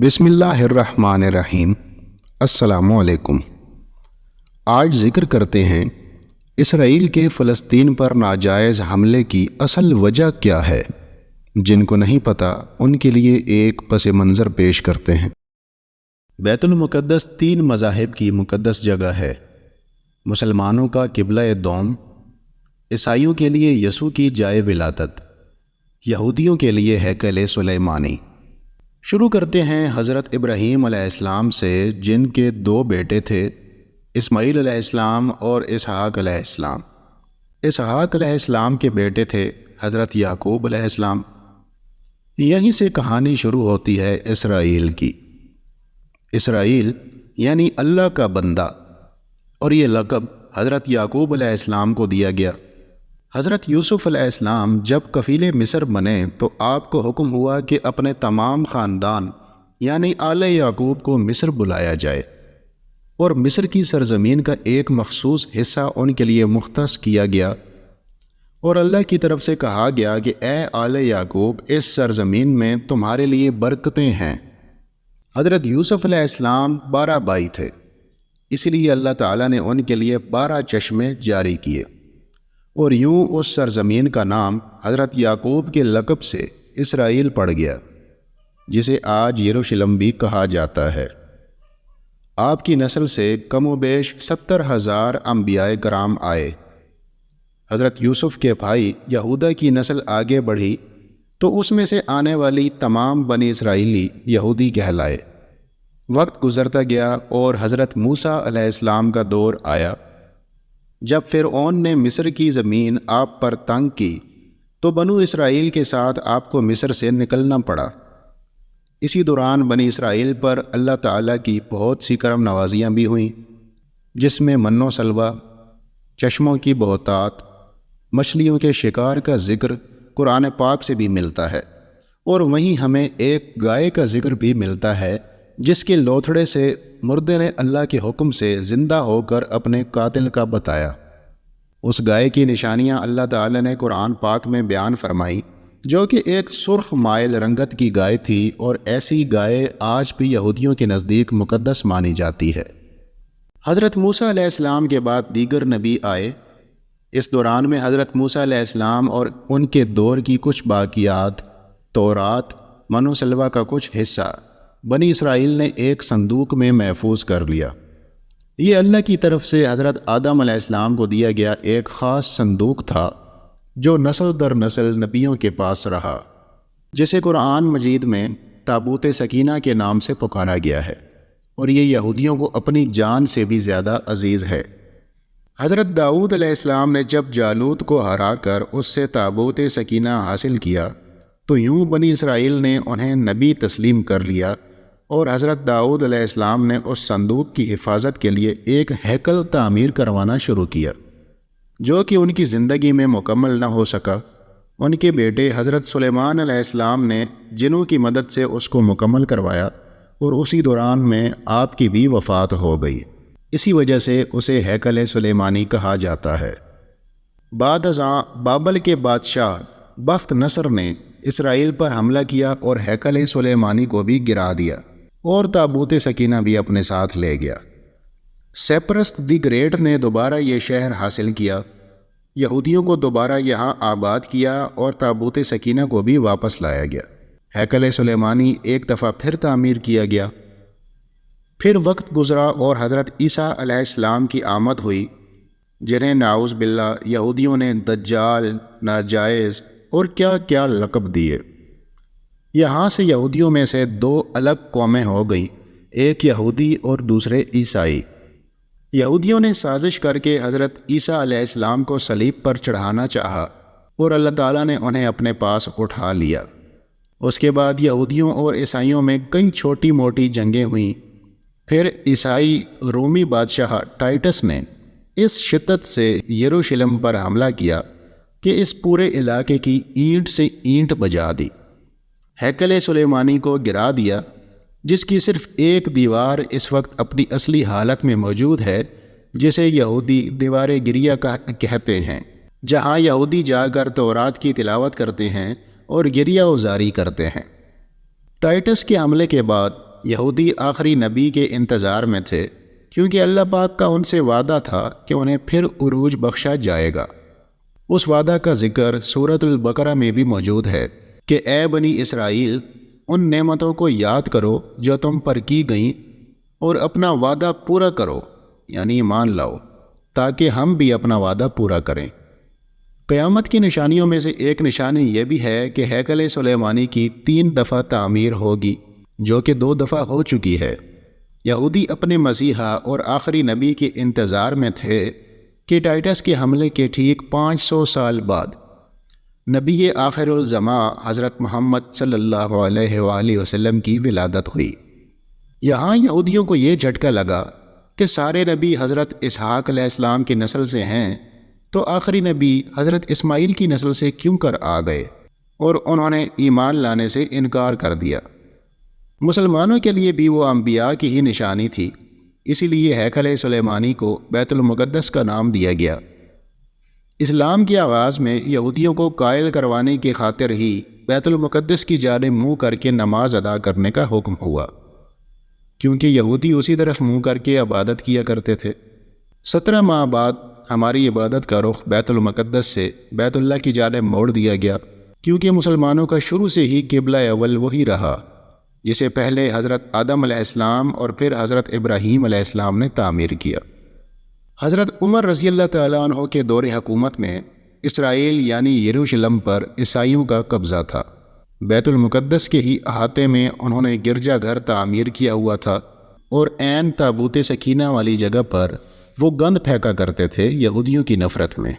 بسم اللہ الرحمن الرحیم۔ السلام علیکم۔ آج ذکر کرتے ہیں اسرائیل کے فلسطین پر ناجائز حملے کی اصل وجہ کیا ہے۔ جن کو نہیں پتہ ان کے لیے ایک پس منظر پیش کرتے ہیں۔ بیت المقدس 3 مذاہب کی مقدس جگہ ہے۔ مسلمانوں کا قبلہ دوم، عیسائیوں کے لیے یسوع کی جائے ولادت، یہودیوں کے لیے ہیکل سلیمانی۔ شروع کرتے ہیں حضرت ابراہیم علیہ السلام سے، جن کے 2 بیٹے تھے، اسماعیل علیہ السلام اور اسحاق علیہ السلام۔ اسحاق علیہ السلام کے بیٹے تھے حضرت یعقوب علیہ السلام۔ یہیں سے کہانی شروع ہوتی ہے اسرائیل کی۔ اسرائیل یعنی اللہ کا بندہ، اور یہ لقب حضرت یعقوب علیہ السلام کو دیا گیا۔ حضرت یوسف علیہ السلام جب کفیل مصر بنے تو آپ کو حکم ہوا کہ اپنے تمام خاندان یعنی آل یعقوب کو مصر بلایا جائے، اور مصر کی سرزمین کا ایک مخصوص حصہ ان کے لیے مختص کیا گیا، اور اللہ کی طرف سے کہا گیا کہ اے آل یعقوب، اس سرزمین میں تمہارے لیے برکتیں ہیں۔ حضرت یوسف علیہ السلام 12 بھائی تھے، اس لیے اللہ تعالیٰ نے ان کے لیے 12 چشمے جاری کیے، اور یوں اس سرزمین کا نام حضرت یعقوب کے لقب سے اسرائیل پڑ گیا، جسے آج یروشلم بھی کہا جاتا ہے۔ آپ کی نسل سے کم و بیش 70,000 انبیاء کرام آئے۔ حضرت یوسف کے بھائی یہودا کی نسل آگے بڑھی تو اس میں سے آنے والی تمام بنی اسرائیلی یہودی کہلائے۔ وقت گزرتا گیا اور حضرت موسیٰ علیہ السلام کا دور آیا۔ جب فرعون نے مصر کی زمین آپ پر تنگ کی تو بنو اسرائیل کے ساتھ آپ کو مصر سے نکلنا پڑا۔ اسی دوران بنی اسرائیل پر اللہ تعالیٰ کی بہت سی کرم نوازیاں بھی ہوئیں، جس میں من و سلوہ، چشموں کی بہتات، مچھلیوں کے شکار کا ذکر قرآن پاک سے بھی ملتا ہے، اور وہیں ہمیں ایک گائے کا ذکر بھی ملتا ہے جس کے لوتھڑے سے مردے نے اللہ کے حکم سے زندہ ہو کر اپنے قاتل کا بتایا۔ اس گائے کی نشانیاں اللہ تعالی نے قرآن پاک میں بیان فرمائی، جو کہ ایک سرخ مائل رنگت کی گائے تھی، اور ایسی گائے آج بھی یہودیوں کے نزدیک مقدس مانی جاتی ہے۔ حضرت موسیٰ علیہ السلام کے بعد دیگر نبی آئے۔ اس دوران میں حضرت موسیٰ علیہ السلام اور ان کے دور کی کچھ باقیات، تورات، من و سلوہ کا کچھ حصہ بنی اسرائیل نے ایک صندوق میں محفوظ کر لیا۔ یہ اللہ کی طرف سے حضرت آدم علیہ السلام کو دیا گیا ایک خاص صندوق تھا، جو نسل در نسل نبیوں کے پاس رہا، جسے قرآن مجید میں تابوت سکینہ کے نام سے پکارا گیا ہے، اور یہ یہودیوں کو اپنی جان سے بھی زیادہ عزیز ہے۔ حضرت داؤد علیہ السلام نے جب جالوت کو ہرا کر اس سے تابوت سکینہ حاصل کیا تو یوں بنی اسرائیل نے انہیں نبی تسلیم کر لیا، اور حضرت داؤد علیہ السلام نے اس صندوق کی حفاظت کے لیے ایک ہیکل تعمیر کروانا شروع کیا، جو کہ ان کی زندگی میں مکمل نہ ہو سکا۔ ان کے بیٹے حضرت سلیمان علیہ السلام نے جنوں کی مدد سے اس کو مکمل کروایا، اور اسی دوران میں آپ کی بھی وفات ہو گئی۔ اسی وجہ سے اسے ہیکل سلیمانی کہا جاتا ہے۔ بعد ازاں بابل کے بادشاہ بخت نصر نے اسرائیل پر حملہ کیا اور ہیکل سلیمانی کو بھی گرا دیا، اور تابوت سکینہ بھی اپنے ساتھ لے گیا۔ سیپرس دی گریٹ نے دوبارہ یہ شہر حاصل کیا، یہودیوں کو دوبارہ یہاں آباد کیا، اور تابوت سکینہ کو بھی واپس لایا گیا۔ ہیکل سلیمانی ایک دفعہ پھر تعمیر کیا گیا۔ پھر وقت گزرا اور حضرت عیسیٰ علیہ السلام کی آمد ہوئی، جنہیں نعوذ باللہ یہودیوں نے دجال، ناجائز اور کیا کیا لقب دیے۔ یہاں سے یہودیوں میں سے 2 الگ قومیں ہو گئیں، ایک یہودی اور دوسرے عیسائی۔ یہودیوں نے سازش کر کے حضرت عیسیٰ علیہ السلام کو صلیب پر چڑھانا چاہا، اور اللہ تعالیٰ نے انہیں اپنے پاس اٹھا لیا۔ اس کے بعد یہودیوں اور عیسائیوں میں کئی چھوٹی موٹی جنگیں ہوئیں۔ پھر عیسائی رومی بادشاہ ٹائٹس نے اس شدت سے یروشلم پر حملہ کیا کہ اس پورے علاقے کی اینٹ سے اینٹ بجا دی، ہیکل سلیمانی کو گرا دیا، جس کی صرف ایک دیوار اس وقت اپنی اصلی حالت میں موجود ہے، جسے یہودی دیوار گریہ کہتے ہیں، جہاں یہودی جا کر تورات کی تلاوت کرتے ہیں اور گریہ وزاری کرتے ہیں۔ ٹائٹس کے حملے کے بعد یہودی آخری نبی کے انتظار میں تھے، کیونکہ اللہ پاک کا ان سے وعدہ تھا کہ انہیں پھر عروج بخشا جائے گا۔ اس وعدہ کا ذکر سورۃ البقرہ میں بھی موجود ہے کہ اے بنی اسرائیل، ان نعمتوں کو یاد کرو جو تم پر کی گئیں، اور اپنا وعدہ پورا کرو، یعنی ایمان لاؤ، تاکہ ہم بھی اپنا وعدہ پورا کریں۔ قیامت کی نشانیوں میں سے ایک نشانی یہ بھی ہے کہ ہیکل سلیمانی کی 3 دفعہ تعمیر ہوگی، جو کہ 2 دفعہ ہو چکی ہے۔ یہودی اپنے مسیحا اور آخری نبی کے انتظار میں تھے کہ ٹائٹس کے حملے کے ٹھیک 500 سال بعد نبی آخر الزماں حضرت محمد صلی اللہ علیہ وآلہ وسلم کی ولادت ہوئی۔ یہاں یہودیوں کو یہ جھٹکا لگا کہ سارے نبی حضرت اسحاق علیہ السلام کی نسل سے ہیں، تو آخری نبی حضرت اسماعیل کی نسل سے کیوں کر آ گئے، اور انہوں نے ایمان لانے سے انکار کر دیا۔ مسلمانوں کے لیے بھی وہ انبیاء کی ہی نشانی تھی، اسی لیے ہیکل سلیمانی کو بیت المقدس کا نام دیا گیا۔ اسلام کے آغاز میں یہودیوں کو قائل کروانے کی خاطر ہی بیت المقدس کی جانب منہ کر کے نماز ادا کرنے کا حکم ہوا، کیونکہ یہودی اسی طرف منہ کر کے عبادت کیا کرتے تھے۔ 17 ماہ بعد ہماری عبادت کا رخ بیت المقدس سے بیت اللہ کی جانب موڑ دیا گیا، کیونکہ مسلمانوں کا شروع سے ہی قبلہ اول وہی رہا، جسے پہلے حضرت آدم علیہ السلام اور پھر حضرت ابراہیم علیہ السلام نے تعمیر کیا۔ حضرت عمر رضی اللہ تعالیٰ عنہ کے دور حکومت میں اسرائیل یعنی یروشلم پر عیسائیوں کا قبضہ تھا۔ بیت المقدس کے ہی احاطے میں انہوں نے گرجا گھر تعمیر کیا ہوا تھا، اور عین تابوت سکینہ والی جگہ پر وہ گند پھینکا کرتے تھے یہودیوں کی نفرت میں۔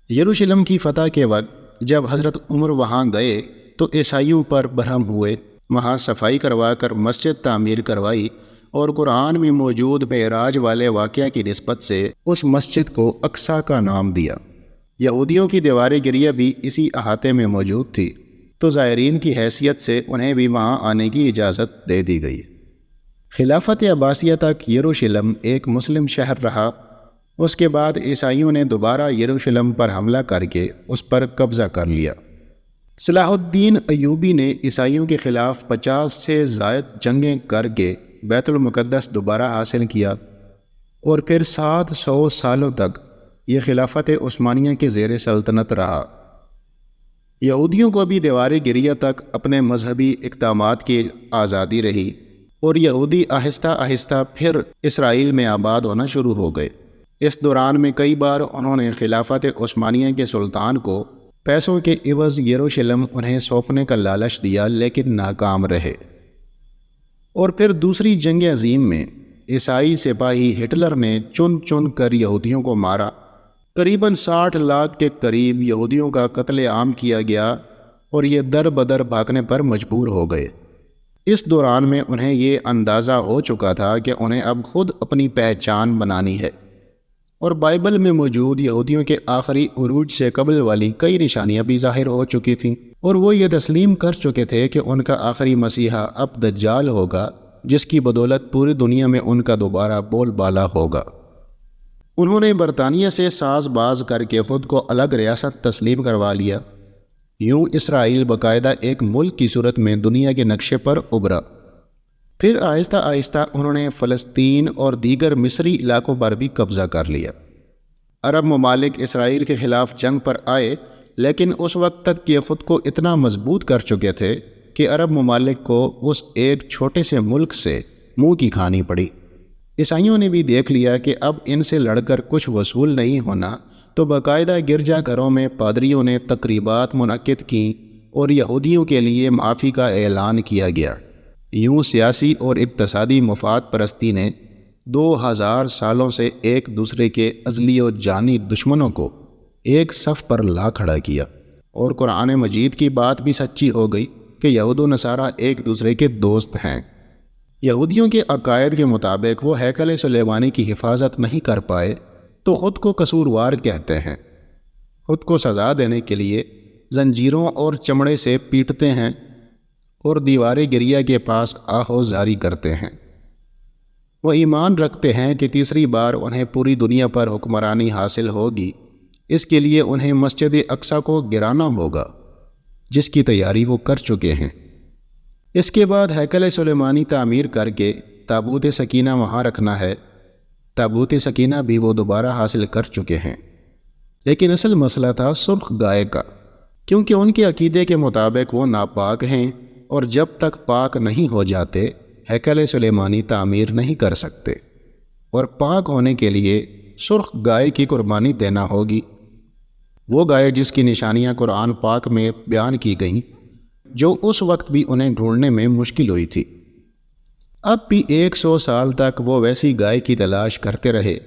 یروشلم کی فتح کے وقت جب حضرت عمر وہاں گئے تو عیسائیوں پر برہم ہوئے، وہاں صفائی کروا کر مسجد تعمیر کروائی، اور قرآن میں موجود معراج والے واقعہ کی نسبت سے اس مسجد کو اقصی کا نام دیا۔ یہودیوں کی دیوار گریہ بھی اسی احاطے میں موجود تھی، تو زائرین کی حیثیت سے انہیں بھی وہاں آنے کی اجازت دے دی گئی۔ خلافت عباسیہ تک یروشلم ایک مسلم شہر رہا۔ اس کے بعد عیسائیوں نے دوبارہ یروشلم پر حملہ کر کے اس پر قبضہ کر لیا۔ صلاح الدین ایوبی نے عیسائیوں کے خلاف 50 سے زائد جنگیں کر کے بیت المقدس دوبارہ حاصل کیا، اور پھر 700 سالوں تک یہ خلافت عثمانیہ کے زیر سلطنت رہا۔ یہودیوں کو بھی دیوار گریہ تک اپنے مذہبی اقدامات کی آزادی رہی، اور یہودی آہستہ آہستہ پھر اسرائیل میں آباد ہونا شروع ہو گئے۔ اس دوران میں کئی بار انہوں نے خلافت عثمانیہ کے سلطان کو پیسوں کے عوض یروشلم انہیں سونپنے کا لالچ دیا، لیکن ناکام رہے۔ اور پھر دوسری جنگ عظیم میں عیسائی سپاہی ہٹلر نے چن چن کر یہودیوں کو مارا۔ قریباً 60 لاکھ کے قریب یہودیوں کا قتل عام کیا گیا، اور یہ در بدر بھاگنے پر مجبور ہو گئے۔ اس دوران میں انہیں یہ اندازہ ہو چکا تھا کہ انہیں اب خود اپنی پہچان بنانی ہے، اور بائبل میں موجود یہودیوں کے آخری عروج سے قبل والی کئی نشانیاں بھی ظاہر ہو چکی تھیں، اور وہ یہ تسلیم کر چکے تھے کہ ان کا آخری مسیحا اب دجال ہوگا، جس کی بدولت پوری دنیا میں ان کا دوبارہ بول بالا ہوگا۔ انہوں نے برطانیہ سے ساز باز کر کے خود کو الگ ریاست تسلیم کروا لیا۔ یوں اسرائیل باقاعدہ ایک ملک کی صورت میں دنیا کے نقشے پر ابھرا۔ پھر آہستہ آہستہ انہوں نے فلسطین اور دیگر مصری علاقوں پر بھی قبضہ کر لیا۔ عرب ممالک اسرائیل کے خلاف جنگ پر آئے، لیکن اس وقت تک یہ خود کو اتنا مضبوط کر چکے تھے کہ عرب ممالک کو اس ایک چھوٹے سے ملک سے منہ کی کھانی پڑی۔ عیسائیوں نے بھی دیکھ لیا کہ اب ان سے لڑ کر کچھ وصول نہیں ہونا، تو باقاعدہ گرجا گھروں میں پادریوں نے تقریبات منعقد کیں اور یہودیوں کے لیے معافی کا اعلان کیا گیا۔ یوں سیاسی اور اقتصادی مفاد پرستی نے 2000 سالوں سے ایک دوسرے کے ازلی و جانی دشمنوں کو ایک صف پر لا کھڑا کیا، اور قرآن مجید کی بات بھی سچی ہو گئی کہ یہود و نصارہ ایک دوسرے کے دوست ہیں۔ یہودیوں کے عقائد کے مطابق وہ ہیکل سلیمانی کی حفاظت نہیں کر پائے تو خود کو قصوروار کہتے ہیں۔ خود کو سزا دینے کے لیے زنجیروں اور چمڑے سے پیٹتے ہیں اور دیوار گریہ کے پاس آہو زاری کرتے ہیں۔ وہ ایمان رکھتے ہیں کہ تیسری بار انہیں پوری دنیا پر حکمرانی حاصل ہوگی، اس کے لیے انہیں مسجد اقصی کو گرانا ہوگا، جس کی تیاری وہ کر چکے ہیں۔ اس کے بعد ہیکل سلیمانی تعمیر کر کے تابوت سکینہ وہاں رکھنا ہے۔ تابوت سکینہ بھی وہ دوبارہ حاصل کر چکے ہیں، لیکن اصل مسئلہ تھا سرخ گائے کا، کیونکہ ان کے عقیدے کے مطابق وہ ناپاک ہیں اور جب تک پاک نہیں ہو جاتے ہیکل سلیمانی تعمیر نہیں کر سکتے، اور پاک ہونے کے لیے سرخ گائے کی قربانی دینا ہوگی، وہ گائے جس کی نشانیاں قرآن پاک میں بیان کی گئیں، جو اس وقت بھی انہیں ڈھونڈنے میں مشکل ہوئی تھی۔ اب بھی 100 سال تک وہ ویسی گائے کی تلاش کرتے رہے،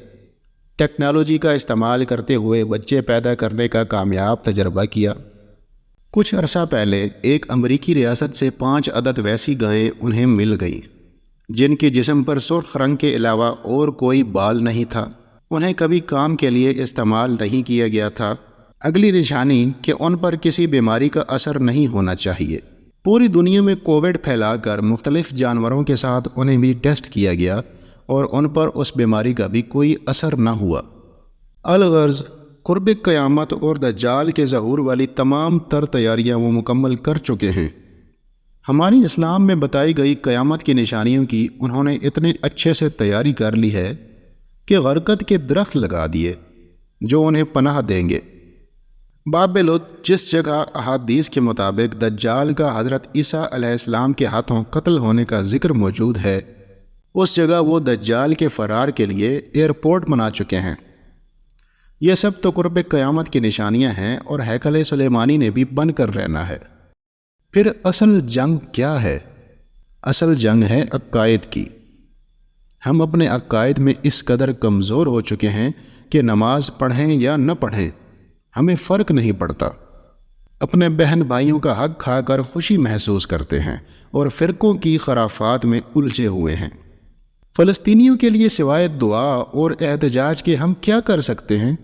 ٹیکنالوجی کا استعمال کرتے ہوئے بچے پیدا کرنے کا کامیاب تجربہ کیا۔ کچھ عرصہ پہلے ایک امریکی ریاست سے 5 عدد ویسی گائیں انہیں مل گئیں، جن کے جسم پر سرخ رنگ کے علاوہ اور کوئی بال نہیں تھا، انہیں کبھی کام کے لیے استعمال نہیں کیا گیا تھا۔ اگلی نشانی کہ ان پر کسی بیماری کا اثر نہیں ہونا چاہیے۔ پوری دنیا میں کووڈ پھیلا کر مختلف جانوروں کے ساتھ انہیں بھی ٹیسٹ کیا گیا اور ان پر اس بیماری کا بھی کوئی اثر نہ ہوا۔ الغرض قرب قیامت اور دجال کے ظہور والی تمام تر تیاریاں وہ مکمل کر چکے ہیں۔ ہماری اسلام میں بتائی گئی قیامت کی نشانیوں کی انہوں نے اتنے اچھے سے تیاری کر لی ہے کہ غرقت کے درخت لگا دیے جو انہیں پناہ دیں گے۔ باب لوط جس جگہ احادیث کے مطابق دجال کا حضرت عیسیٰ علیہ السلام کے ہاتھوں قتل ہونے کا ذکر موجود ہے، اس جگہ وہ دجال کے فرار کے لیے ایئرپورٹ بنا چکے ہیں۔ یہ سب تو قرب قیامت کی نشانیاں ہیں اور ہیکل سلیمانی نے بھی بن کر رہنا ہے۔ پھر اصل جنگ کیا ہے؟ اصل جنگ ہے عقائد کی۔ ہم اپنے عقائد میں اس قدر کمزور ہو چکے ہیں کہ نماز پڑھیں یا نہ پڑھیں ہمیں فرق نہیں پڑتا، اپنے بہن بھائیوں کا حق کھا کر خوشی محسوس کرتے ہیں اور فرقوں کی خرافات میں الجھے ہوئے ہیں۔ فلسطینیوں کے لیے سوائے دعا اور احتجاج کے ہم کیا کر سکتے ہیں؟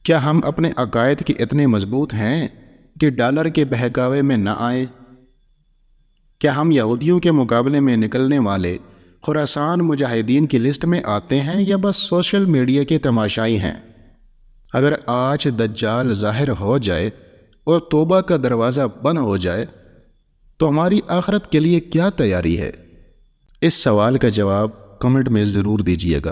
کیا ہم اپنے عقائد کے اتنے مضبوط ہیں کہ ڈالر کے بہکاوے میں نہ آئیں؟ کیا ہم یہودیوں کے مقابلے میں نکلنے والے خراسان مجاہدین کی لسٹ میں آتے ہیں یا بس سوشل میڈیا کے تماشائی ہیں؟ اگر آج دجال ظاہر ہو جائے اور توبہ کا دروازہ بند ہو جائے تو ہماری آخرت کے لیے کیا تیاری ہے؟ اس سوال کا جواب کمنٹ میں ضرور دیجیے گا۔